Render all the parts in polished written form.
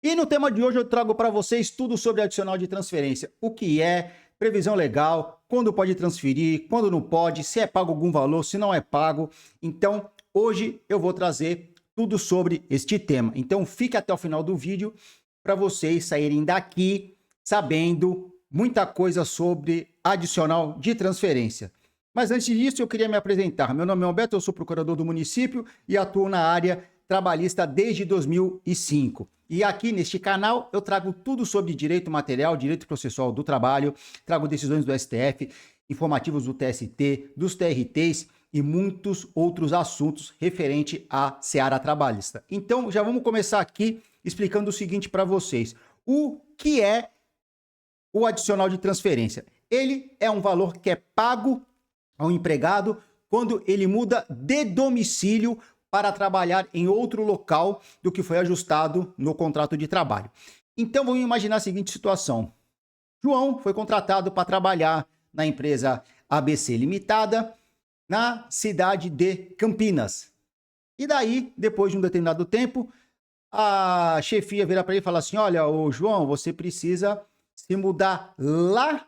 E no tema de hoje eu trago para vocês tudo sobre adicional de transferência. O que é, previsão legal, quando pode transferir, quando não pode, se é pago algum valor, se não é pago. Então, hoje eu vou trazer tudo sobre este tema. Então, fique até o final do vídeo para vocês saírem daqui sabendo muita coisa sobre adicional de transferência. Mas antes disso, eu queria me apresentar. Meu nome é Humberto, eu sou procurador do município e atuo na área trabalhista desde 2005. E aqui neste canal eu trago tudo sobre direito material, direito processual do trabalho, trago decisões do STF, informativos do TST, dos TRTs e muitos outros assuntos referente à seara trabalhista. Então já vamos começar aqui explicando o seguinte para vocês. O que é o adicional de transferência? Ele é um valor que é pago ao empregado quando ele muda de domicílio para trabalhar em outro local do que foi ajustado no contrato de trabalho. Então, vamos imaginar a seguinte situação. João foi contratado para trabalhar na empresa ABC Limitada, na cidade de Campinas. E daí, depois de um determinado tempo, a chefia vira para ele e fala assim, olha, ô João, você precisa se mudar lá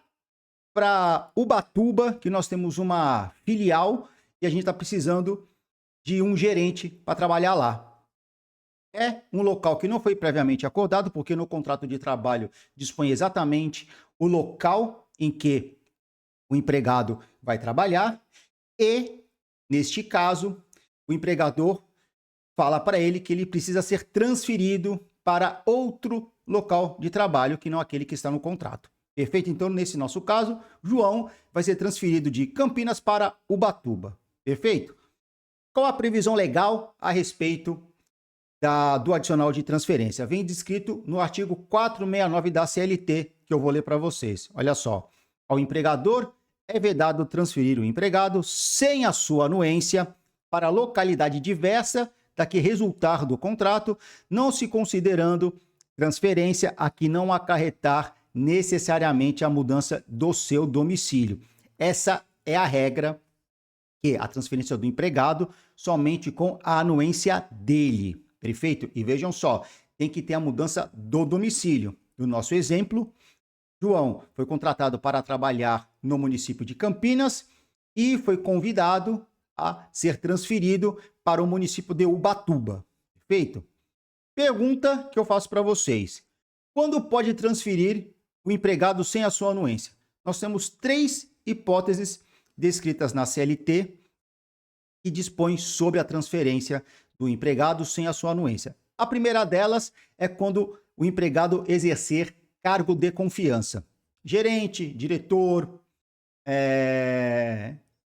para Ubatuba, que nós temos uma filial e a gente está precisando de um gerente para trabalhar lá. É um local que não foi previamente acordado, porque no contrato de trabalho dispõe exatamente o local em que o empregado vai trabalhar e, neste caso, o empregador fala para ele que ele precisa ser transferido para outro local de trabalho que não aquele que está no contrato. Perfeito? Então, nesse nosso caso, João vai ser transferido de Campinas para Ubatuba. Perfeito? Qual a previsão legal a respeito do adicional de transferência? Vem descrito no artigo 469 da CLT, que eu vou ler para vocês. Olha só. Ao empregador é vedado transferir o empregado sem a sua anuência para localidade diversa da que resultar do contrato, não se considerando transferência a que não acarretar necessariamente a mudança do seu domicílio. Essa é a regra, que a transferência do empregado somente com a anuência dele. Perfeito? E vejam só, tem que ter a mudança do domicílio. No nosso exemplo, João foi contratado para trabalhar no município de Campinas e foi convidado a ser transferido para o município de Ubatuba. Perfeito? Pergunta que eu faço para vocês. Quando pode transferir o empregado sem a sua anuência? Nós temos 3 hipóteses descritas na CLT que dispõem sobre a transferência do empregado sem a sua anuência. A primeira delas é quando o empregado exercer cargo de confiança. Gerente, diretor,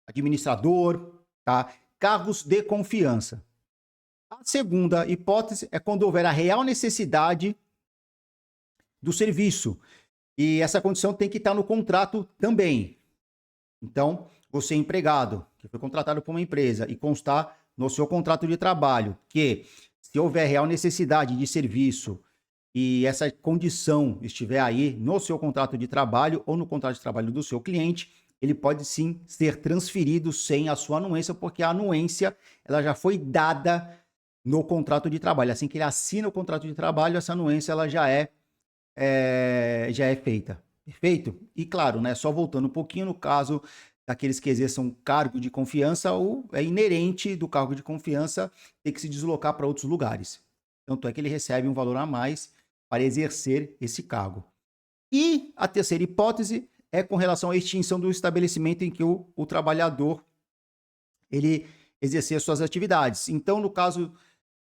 administrador, tá? Cargos de confiança. A segunda hipótese é quando houver a real necessidade do serviço. E essa condição tem que estar no contrato também. Então, você é empregado, que foi contratado por uma empresa, e constar no seu contrato de trabalho que, se houver real necessidade de serviço e essa condição estiver aí no seu contrato de trabalho ou no contrato de trabalho do seu cliente, ele pode sim ser transferido sem a sua anuência, porque a anuência ela já foi dada no contrato de trabalho. Assim que ele assina o contrato de trabalho, essa anuência ela já é feita. Perfeito? E claro, né, só voltando um pouquinho no caso daqueles que exerçam cargo de confiança, ou é inerente do cargo de confiança ter que se deslocar para outros lugares. Tanto é que ele recebe um valor a mais para exercer esse cargo. E a terceira hipótese é com relação à extinção do estabelecimento em que o trabalhador ele exercer suas atividades. Então, no caso,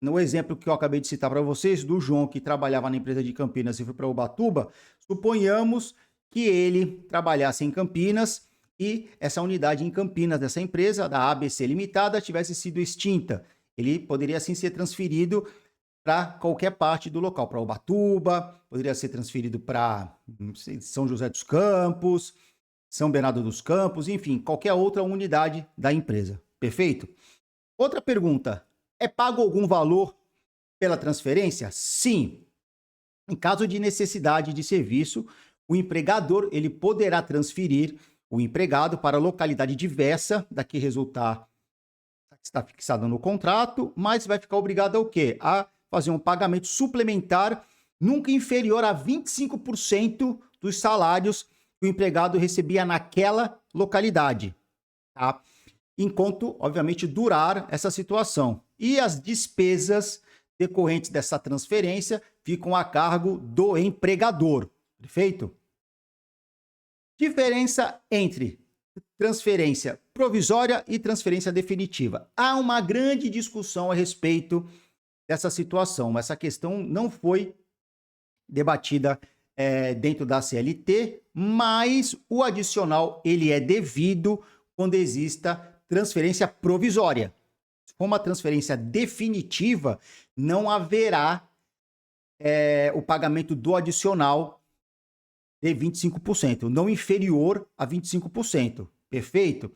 no exemplo que eu acabei de citar para vocês, do João que trabalhava na empresa de Campinas e foi para Ubatuba, suponhamos que ele trabalhasse em Campinas e essa unidade em Campinas dessa empresa, da ABC Limitada, tivesse sido extinta. Ele poderia assim ser transferido para qualquer parte do local, para Ubatuba, poderia ser transferido para São José dos Campos, São Bernardo dos Campos, enfim, qualquer outra unidade da empresa. Perfeito? Outra pergunta, é pago algum valor pela transferência? Sim. Em caso de necessidade de serviço, o empregador ele poderá transferir o empregado para a localidade diversa da que resultar está fixada no contrato, mas vai ficar obrigado ao quê? A fazer um pagamento suplementar nunca inferior a 25% dos salários que o empregado recebia naquela localidade, tá? Enquanto, obviamente, durar essa situação. E as despesas decorrentes dessa transferência ficam a cargo do empregador, perfeito? Diferença entre transferência provisória e transferência definitiva. Há uma grande discussão a respeito dessa situação. Essa questão não foi debatida dentro da CLT, mas o adicional ele é devido quando exista transferência provisória. Se for uma transferência definitiva, não haverá o pagamento do adicional de 25%, não inferior a 25%, perfeito?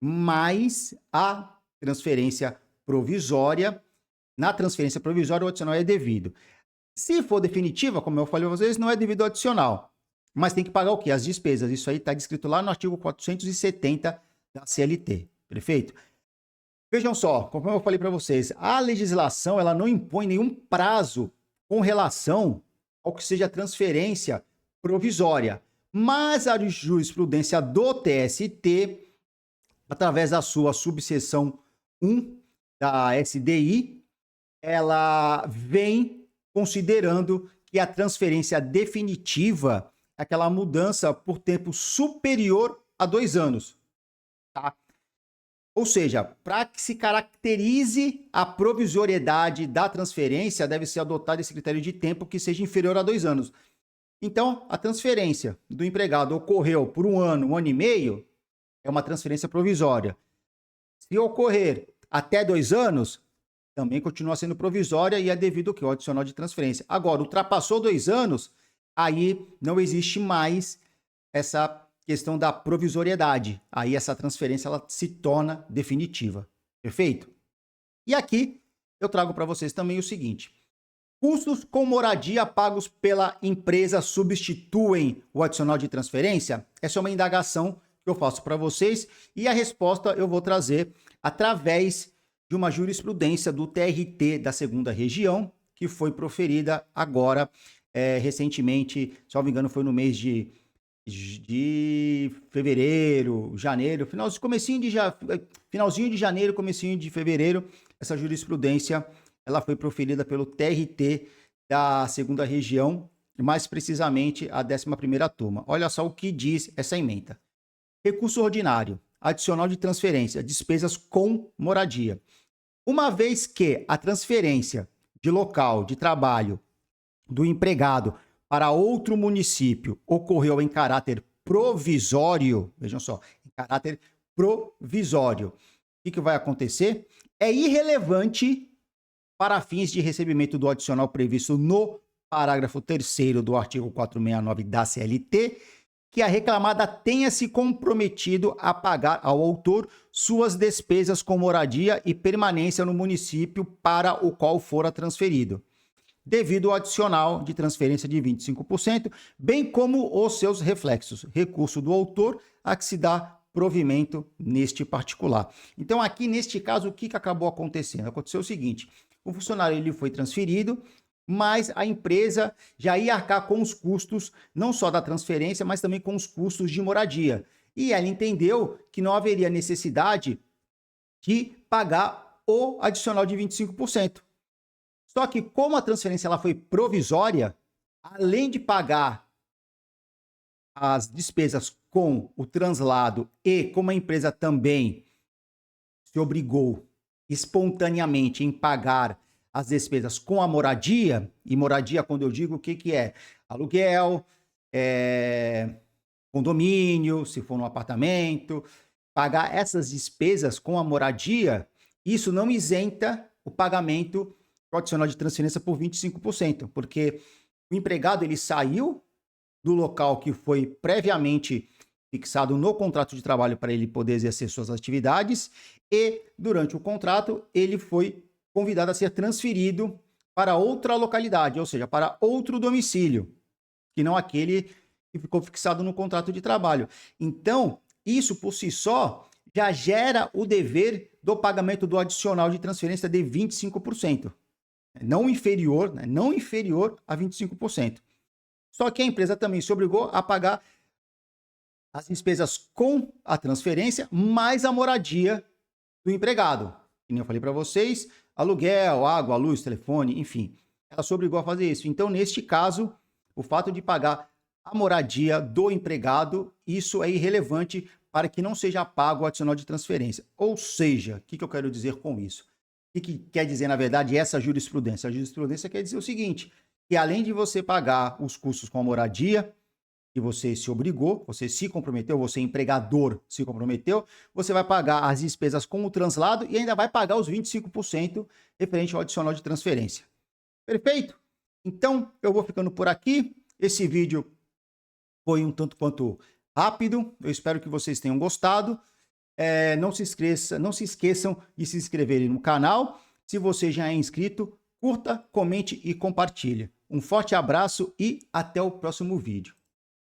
Mas a transferência provisória, na transferência provisória o adicional é devido. Se for definitiva, como eu falei a vocês, não é devido ao adicional, mas tem que pagar o quê? As despesas. Isso aí está descrito lá no artigo 470 da CLT, perfeito? Vejam só, como eu falei para vocês, a legislação ela não impõe nenhum prazo com relação ao que seja transferência provisória, mas a jurisprudência do TST, através da sua subseção 1 da SDI, ela vem considerando que a transferência definitiva é aquela mudança por tempo superior a 2 anos, tá? Ou seja, para que se caracterize a provisoriedade da transferência, deve ser adotado esse critério de tempo que seja inferior a 2 anos. Então, a transferência do empregado ocorreu por 1 ano, 1 ano e meio, é uma transferência provisória. Se ocorrer até 2 anos, também continua sendo provisória e é devido ao que? Ao adicional de transferência. Agora, ultrapassou 2 anos, aí não existe mais essa questão da provisoriedade. Aí essa transferência ela se torna definitiva. Perfeito? E aqui eu trago para vocês também o seguinte: custos com moradia pagos pela empresa substituem o adicional de transferência? Essa é uma indagação que eu faço para vocês e a resposta eu vou trazer através de uma jurisprudência do TRT da 2ª Região, que foi proferida agora, recentemente, se não me engano, foi no mês de fevereiro, janeiro, finalzinho de janeiro, comecinho de fevereiro. Essa jurisprudência ela foi proferida pelo TRT da 2ª Região, mais precisamente a 11ª turma. Olha só o que diz essa ementa. Recurso ordinário, adicional de transferência, despesas com moradia. Uma vez que a transferência de local de trabalho do empregado para outro município ocorreu em caráter provisório, vejam só, em caráter provisório, o que vai acontecer? É irrelevante para fins de recebimento do adicional previsto no parágrafo 3º do artigo 469 da CLT, que a reclamada tenha se comprometido a pagar ao autor suas despesas com moradia e permanência no município para o qual fora transferido, devido ao adicional de transferência de 25%, bem como os seus reflexos, recurso do autor a que se dá provimento neste particular. Então, aqui neste caso, o que acabou acontecendo? Aconteceu o seguinte: o funcionário ele foi transferido, mas a empresa já ia arcar com os custos, não só da transferência, mas também com os custos de moradia. E ela entendeu que não haveria necessidade de pagar o adicional de 25%. Só que como a transferência ela foi provisória, além de pagar as despesas com o translado e como a empresa também se obrigou espontaneamente em pagar as despesas com a moradia, e moradia, quando eu digo o que é? Aluguel, condomínio, se for no apartamento, pagar essas despesas com a moradia, isso não isenta o pagamento adicional de transferência por 25%, porque o empregado ele saiu do local que foi previamente fixado no contrato de trabalho para ele poder exercer suas atividades e, durante o contrato, ele foi convidado a ser transferido para outra localidade, ou seja, para outro domicílio, que não aquele que ficou fixado no contrato de trabalho. Então, isso por si só já gera o dever do pagamento do adicional de transferência de 25%. não inferior, né? Não inferior a 25%. Só que a empresa também se obrigou a pagar as despesas com a transferência mais a moradia do empregado. Como eu falei para vocês, aluguel, água, luz, telefone, enfim. Ela se obrigou a fazer isso. Então, neste caso, o fato de pagar a moradia do empregado, isso é irrelevante para que não seja pago o adicional de transferência. Ou seja, o que eu quero dizer com isso? O que quer dizer, na verdade, essa jurisprudência? A jurisprudência quer dizer o seguinte, que além de você pagar os custos com a moradia, que você se obrigou, você se comprometeu, você empregador se comprometeu, você vai pagar as despesas com o translado e ainda vai pagar os 25% referente ao adicional de transferência. Perfeito? Então, eu vou ficando por aqui. Esse vídeo foi um tanto quanto rápido. Eu espero que vocês tenham gostado. Não se esqueçam de se inscreverem no canal. Se você já é inscrito, curta, comente e compartilhe. Um forte abraço e até o próximo vídeo.